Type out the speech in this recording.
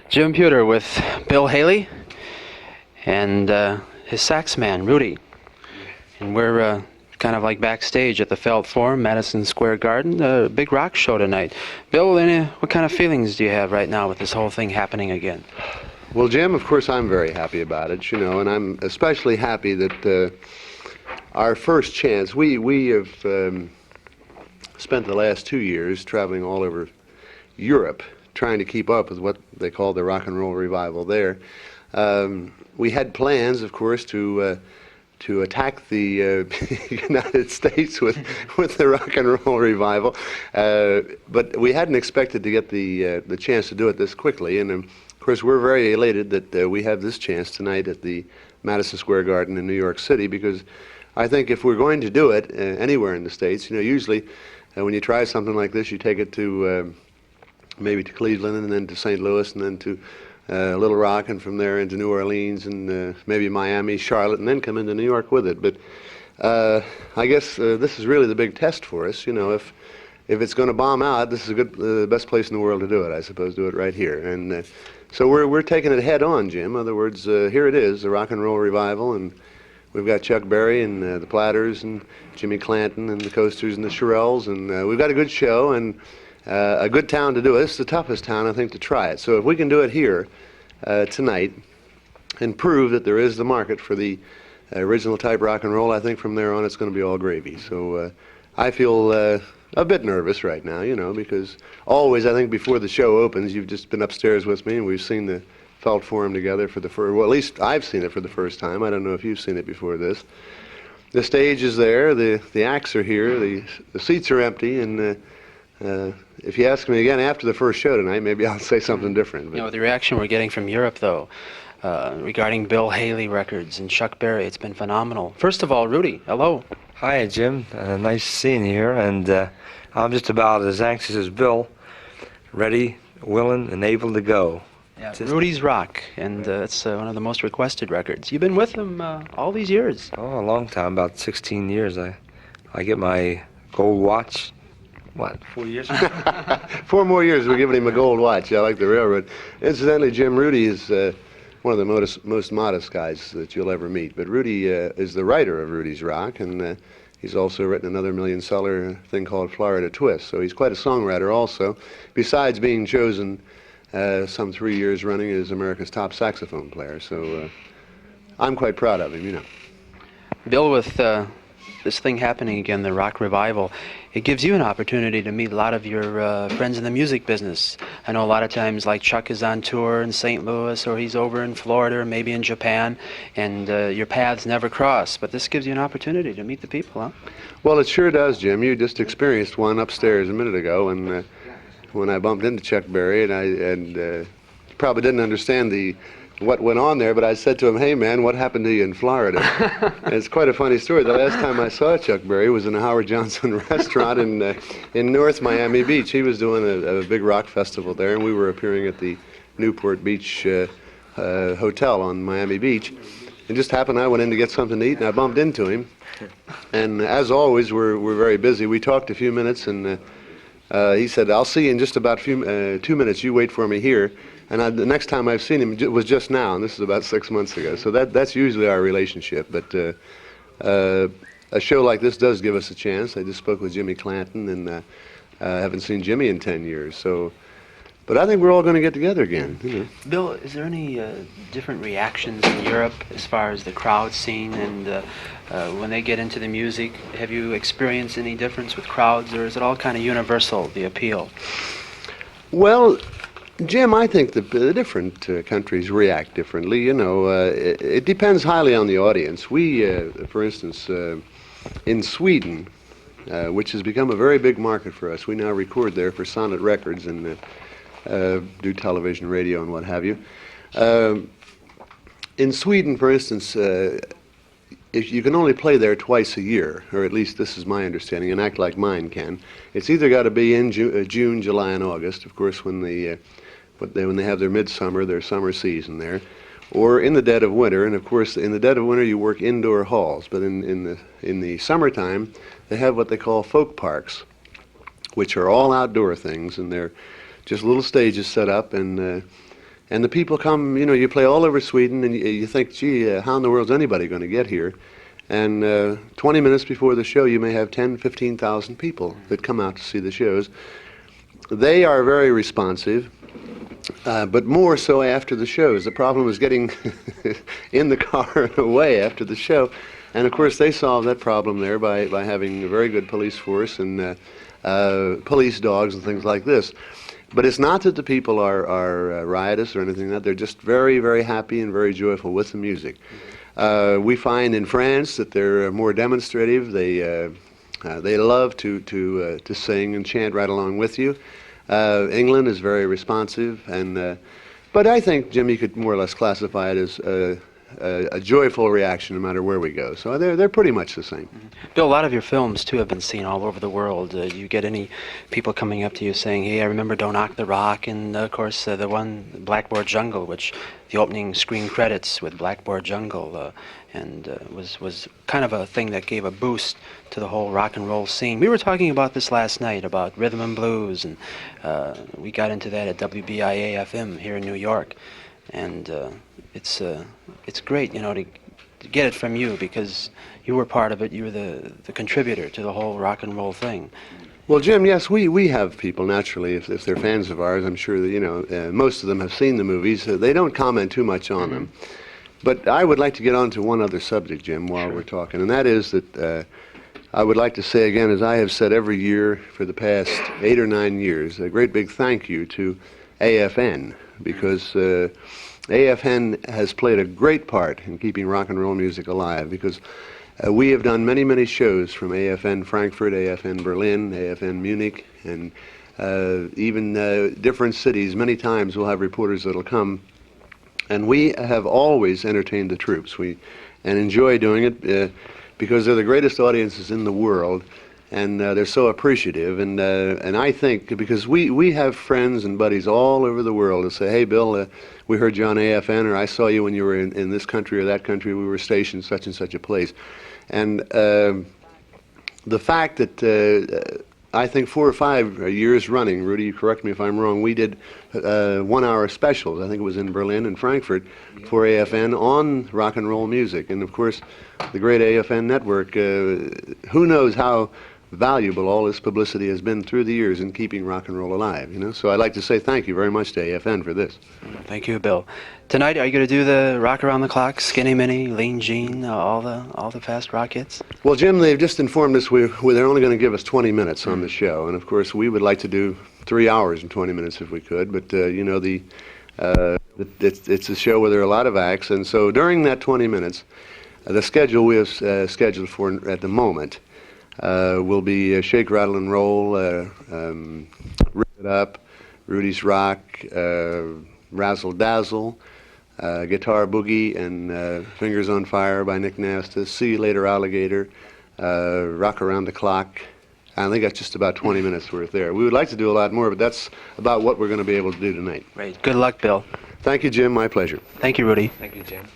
Jim Pewter with Bill Haley and his sax man, Rudy. And we're kind of like backstage at the Felt Forum, Madison Square Garden, a big rock show tonight. Bill, what kind of feelings do you have right now with this whole thing happening again? Well, Jim, of course, I'm very happy about it, and I'm especially happy that our first chance, we have spent the last 2 years traveling all over Europe, trying to keep up with what they call the rock and roll revival there. We had plans, of course, to attack the United States with the rock and roll revival, but we hadn't expected to get the chance to do it this quickly. And of course, we're very elated that we have this chance tonight at the Madison Square Garden in New York City, because I think if we're going to do it anywhere in the States, usually when you try something like this, you take it to maybe to Cleveland, and then to St. Louis, and then to Little Rock, and from there into New Orleans, and maybe Miami, Charlotte, and then come into New York with it. But I guess this is really the big test for us. If it's going to bomb out, this is the best place in the world to do it, I suppose. Do it right here, and so we're taking it head on, Jim. In other words, here it is, the rock and roll revival, and we've got Chuck Berry and the Platters and Jimmy Clanton and the Coasters and the Shirelles, and we've got a good show and a good town to do it. This is the toughest town, I think, to try it. So if we can do it here tonight and prove that there is the market for the original type rock and roll, I think from there on it's going to be all gravy. So I feel a bit nervous right now, because always, I think, before the show opens, you've just been upstairs with me and we've seen the Felt Forum together for the first, well, at least I've seen it for the first time. I don't know if you've seen it before this. The stage is there, the acts are here, the seats are empty, and if you ask me again after the first show tonight, maybe I'll say something different. But The reaction we're getting from Europe, though, regarding Bill Haley records and Chuck Berry, it's been phenomenal. First of all, Rudy, hello. Hi, Jim. Nice seeing you here, and I'm just about as anxious as Bill, ready, willing, and able to go. Yeah, Rudy's Rock, and it's one of the most requested records. You've been with him all these years. Oh, a long time, about 16 years. I get my gold watch. What, 4 years? 4 more years, we're giving him a gold watch. I like the railroad. Incidentally, Jim, Rudy is one of the most modest guys that you'll ever meet. But Rudy is the writer of Rudy's Rock, and he's also written another million-seller thing called Florida Twist. So he's quite a songwriter also, besides being chosen some 3 years running as America's top saxophone player. So I'm quite proud of him, Bill, with this thing happening again, the rock revival, it gives you an opportunity to meet a lot of your friends in the music business. I know a lot of times, like Chuck is on tour in St. Louis, or he's over in Florida, or maybe in Japan, and your paths never cross. But this gives you an opportunity to meet the people, huh? Well, it sure does, Jim. You just experienced one upstairs a minute ago, and when I bumped into Chuck Berry, and probably didn't understand what went on there, but I said to him, "Hey, man, what happened to you in Florida?" And it's quite a funny story. The last time I saw Chuck Berry was in a Howard Johnson restaurant in North Miami Beach. He was doing a big rock festival there, and we were appearing at the Newport Beach Hotel on Miami Beach. And just happened I went in to get something to eat, and I bumped into him. And as always, we're very busy. We talked a few minutes, and he said, "I'll see you in just about 2 minutes. You wait for me here." And the next time I've seen him was just now, and this is about 6 months ago. So that's usually our relationship. But a show like this does give us a chance. I just spoke with Jimmy Clanton, and I haven't seen Jimmy in 10 years. But I think we're all going to get together again. Bill, is there any different reactions in Europe as far as the crowd scene, and when they get into the music? Have you experienced any difference with crowds, or is it all kind of universal, the appeal? Well, Jim, I think the different countries react differently. It depends highly on the audience. We, for instance, in Sweden, which has become a very big market for us, we now record there for Sonnet Records and do television, radio, and what have you. In Sweden, for instance, if you can only play there twice a year, or at least this is my understanding, an act like mine can. It's either got to be in June, July, and August, of course, when they have their midsummer, their summer season there, or in the dead of winter. And of course, in the dead of winter, you work indoor halls. But in the summertime, they have what they call folk parks, which are all outdoor things, and they're just little stages set up, and And the people come, you know, you play all over Sweden, and you think, gee, how in the world is anybody going to get here? And 20 minutes before the show, you may have 10, 15,000 people that come out to see the shows. They are very responsive, but more so after the shows. The problem is getting in the car and away after the show. And of course, they solve that problem there by having a very good police force and police dogs and things like this. But it's not that the people are riotous or anything like that. They're just very, very happy and very joyful with the music. We find in France that they're more demonstrative. They love to sing and chant right along with you. England is very responsive, but I think, Jim, you could more or less classify it as a joyful reaction no matter where we go. So they're pretty much the same. Bill, a lot of your films, too, have been seen all over the world. You get any people coming up to you saying, hey, I remember Don't Knock the Rock, and, of course, the one, Blackboard Jungle, which the opening screen credits with Blackboard Jungle was kind of a thing that gave a boost to the whole rock and roll scene. We were talking about this last night, about rhythm and blues, and we got into that at WBIA-FM here in New York. And it's great, you know, to get it from you, because you were part of it. You were the contributor to the whole rock and roll thing. Well, Jim, yes, we have people, naturally, if they're fans of ours. I'm sure that, you know, most of them have seen the movies. They don't comment too much on them. But I would like to get on to one other subject, Jim, while we're talking, and that is that I would like to say again, as I have said every year for the past 8 or 9 years, a great big thank you to A.F.N., because A.F.N. has played a great part in keeping rock and roll music alive, because we have done many, many shows from A.F.N. Frankfurt, A.F.N. Berlin, A.F.N. Munich, and even different cities. Many times we'll have reporters that'll come, and we have always entertained the troops. And enjoy doing it because they're the greatest audiences in the world, and they're so appreciative. And I think because we have friends and buddies all over the world that say, hey, Bill, we heard you on A.F.N., or I saw you when you were in this country or that country. We were stationed such and such a place. And the fact that I think 4 or 5 years running, Rudy, you correct me if I'm wrong, we did 1-hour specials. I think it was in Berlin and Frankfurt for A.F.N. on rock and roll music. And of course, the great A.F.N. network, who knows how valuable all this publicity has been through the years in keeping rock and roll alive, you know. So I'd like to say thank you very much to A.F.N. for this. Thank you, Bill. Tonight, are you going to do the Rock Around the Clock, Skinny Minnie, Lean Jean, all the fast rock hits? Well, Jim, they've just informed us they're only going to give us 20 minutes on the show, and of course we would like to do 3 hours and 20 minutes if we could, but you know, it's a show where there are a lot of acts, and so during that 20 minutes, the schedule we have scheduled for at the moment will be Shake, Rattle, and Roll, Rip It Up, Rudy's Rock, Razzle Dazzle, Guitar Boogie, and Fingers on Fire by Nick Nasta, See You Later Alligator, Rock Around the Clock. I think that's just about 20 minutes worth there. We would like to do a lot more, but that's about what we're going to be able to do tonight. Great. Good luck, Bill. Thank you, Jim. My pleasure. Thank you, Rudy. Thank you, Jim.